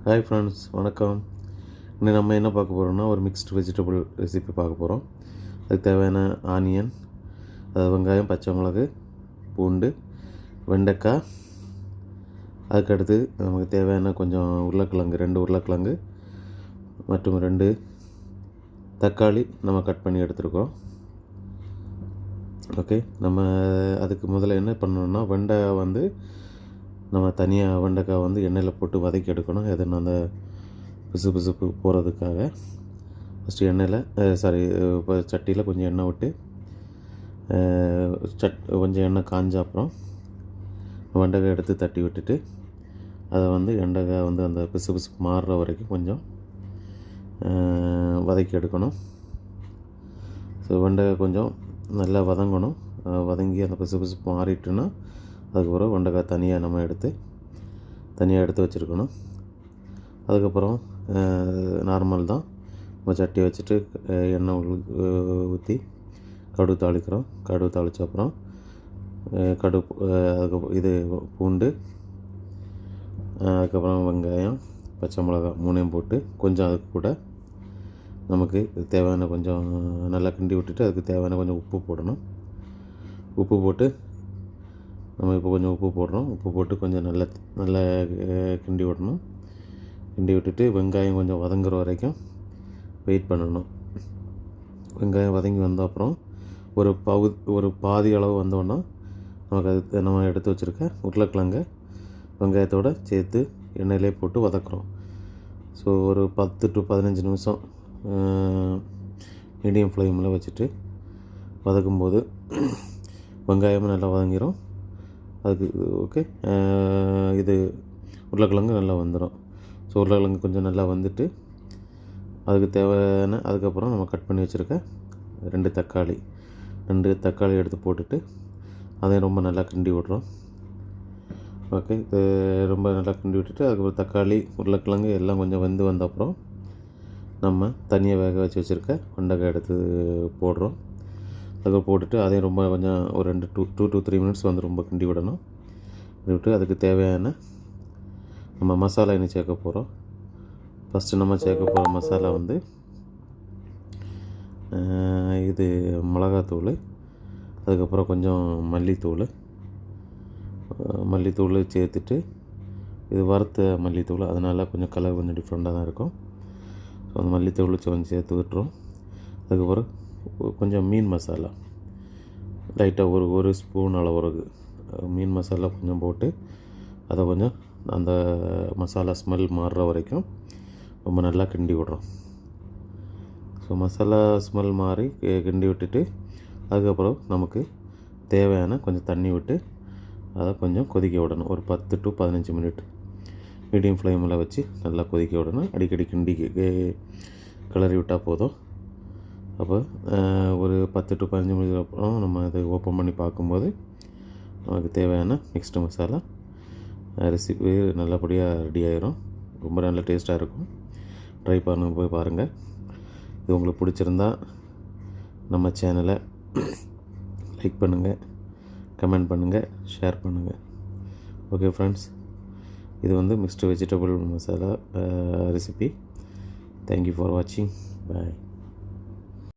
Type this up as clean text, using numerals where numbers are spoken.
Hi friends, வணக்கம். இன்னும் நம்ம என்ன பார்க்க போகிறோம்னா, ஒரு மிக்ஸ்டு வெஜிடபிள் ரெசிபி பார்க்க போகிறோம். அதுக்கு தேவையான ஆனியன், வெங்காயம், பச்சை மிளகு, பூண்டு, வெண்டைக்காய், அதுக்கடுத்து நமக்கு தேவையான கொஞ்சம் உருளைக்கிழங்கு, 2 உருளைக்கிழங்கு மற்றும் 2 தக்காளி நம்ம கட் பண்ணி எடுத்துருக்கோம். ஓகே, நம்ம அதுக்கு முதல்ல என்ன பண்ணணும்னா, வெண்டைக்காய் நம்ம தனியாக வெண்டைக்காய் எண்ணெயில் போட்டு வதக்கி எடுக்கணும். எதுனா அந்த பிசுப்பு போகிறதுக்காக ஃபஸ்ட்டு எண்ணெயில் இப்போ சட்டியில் கொஞ்சம் எண்ணெய் விட்டு கொஞ்சம் எண்ணெய் காஞ்ச அப்புறம் வெண்டைக்காய் எடுத்து தட்டி விட்டுட்டு அதை வெண்டைக்காய் அந்த பிசு மாறுற வரைக்கும் கொஞ்சம் வதக்கி எடுக்கணும். ஸோ வெண்டைக்காய் கொஞ்சம் நல்லா வதங்கணும். வதங்கி அந்த பிசு மாறிட்டுன்னா அதுக்கப்புறம் வெண்டைக்காய் தனியாக எடுத்து வச்சுருக்கணும். அதுக்கப்புறம் நார்மல் தான், நம்ம சட்டி வச்சுட்டு எண்ணெய் ஊற்றி கடுகு தாளிக்கிறோம். கடுகு தாளித்த அப்புறம் அதுக்கப்புறம் பூண்டு, அதுக்கப்புறம் வெங்காயம், பச்சை மிளகாய் 3 போட்டு கொஞ்சம் அதுக்கு கூட நமக்கு தேவையான கொஞ்சம் நல்லா கிண்டி விட்டுட்டு அதுக்கு தேவையான கொஞ்சம் உப்பு போடணும். உப்பு போட்டு நம்ம இப்போ கொஞ்சம் உப்பு போடுறோம். உப்பு போட்டு கொஞ்சம் நல்லா கிண்டி விடணும். கிண்டி விட்டுட்டு வெங்காயம் கொஞ்சம் வதங்குற வரைக்கும் வெயிட் பண்ணணும். வெங்காயம் வதங்கி வந்த அப்புறம் ஒரு பாதி அளவு வந்தோன்னா நமக்கு நம்ம எடுத்து வச்சுருக்க உருளைக்கிழங்கு வெங்காயத்தோடு சேர்த்து எண்ணெயிலே போட்டு வதக்குறோம். ஸோ ஒரு 10 to 15 நிமிஷம் மீடியம் ஃப்ளேமில் வச்சுட்டு வதக்கும்போது வெங்காயமும் நல்லா வதங்கிடும். அதுக்கு ஓகே, உருளைக்கிழங்கு நல்லா வந்துடும். ஸோ உருளைக்கிழங்கு கொஞ்சம் நல்லா வந்துட்டு அதுக்கு தேவையான அதுக்கப்புறம் நம்ம கட் பண்ணி வச்சுருக்க 2 தக்காளி எடுத்து போட்டுட்டு அதையும் ரொம்ப நல்லா கிண்டி விட்றோம். ஓகே, இது ரொம்ப நல்லா கிண்டி விட்டுட்டு அதுக்கப்புறம் தக்காளி, உருளைக்கிழங்கு எல்லாம் கொஞ்சம் வெந்து வந்த அப்புறம் நம்ம தனியாக வேக வச்சு வச்சுருக்க வெண்டைக்காய் எடுத்து போடுறோம். அதுக்கு போட்டுட்டு அதையும் ரொம்ப கொஞ்சம் ஒரு 2 to 3 மினிட்ஸ் ரொம்ப கிண்டி விடணும். விட்டு அதுக்கு தேவையான நம்ம மசாலா இன்னும் சேர்க்க போகிறோம். ஃபஸ்ட்டு நம்ம சேர்க்க போகிற மசாலா மிளகாத்தூள், அதுக்கப்புறம் கொஞ்சம் மல்லித்தூள் சேர்த்துட்டு, இது வறுத்த மல்லித்தூள், அதனால் கொஞ்சம் கலர் கொஞ்சம் டிஃப்ரெண்ட்டாக தான் இருக்கும். ஸோ அந்த மல்லித்தூள் கொஞ்சம் சேர்த்து விட்டுறோம். அதுக்கப்புறம் கொஞ்சம் மீன் மசாலா லைட்டாக ஒரு ஸ்பூன் அளவு மீன் மசாலா கொஞ்சம் போட்டு அதை கொஞ்சம் அந்த மசாலா ஸ்மெல் மாறுற வரைக்கும் ரொம்ப நல்லா கிண்டி விடுறோம். ஸோ மசாலா ஸ்மெல் மாறி கிண்டி விட்டுட்டு அதுக்கப்புறம் நமக்கு தேவையான கொஞ்சம் தண்ணி விட்டு அதை கொஞ்சம் கொதிக்க விடணும். ஒரு 10 to 15 மினிட் மீடியம் ஃப்ளேமில் வச்சு நல்லா கொதிக்க விடணும். அடிக்கடி கிண்டி கிளறி விட்டால் போதும். அப்போ ஒரு 10 to 15 மினிட் அப்புறம் நம்ம அதை ஓப்பன் பண்ணி பார்க்கும்போது நமக்கு தேவையான மிக்ஸ்டு மசாலா ரெசிபி நல்லபடியாக ரெடி ஆகிரும். ரொம்ப நல்ல டேஸ்ட்டாக இருக்கும். ட்ரை பண்ண போய் பாருங்கள். இது உங்களுக்கு பிடிச்சிருந்தா நம்ம சேனலை லைக் பண்ணுங்கள், கமெண்ட் பண்ணுங்கள், ஷேர் பண்ணுங்கள். ஓகே ஃப்ரெண்ட்ஸ், இது mixed vegetable masala recipe. Thank you for வாட்சிங். பாய்.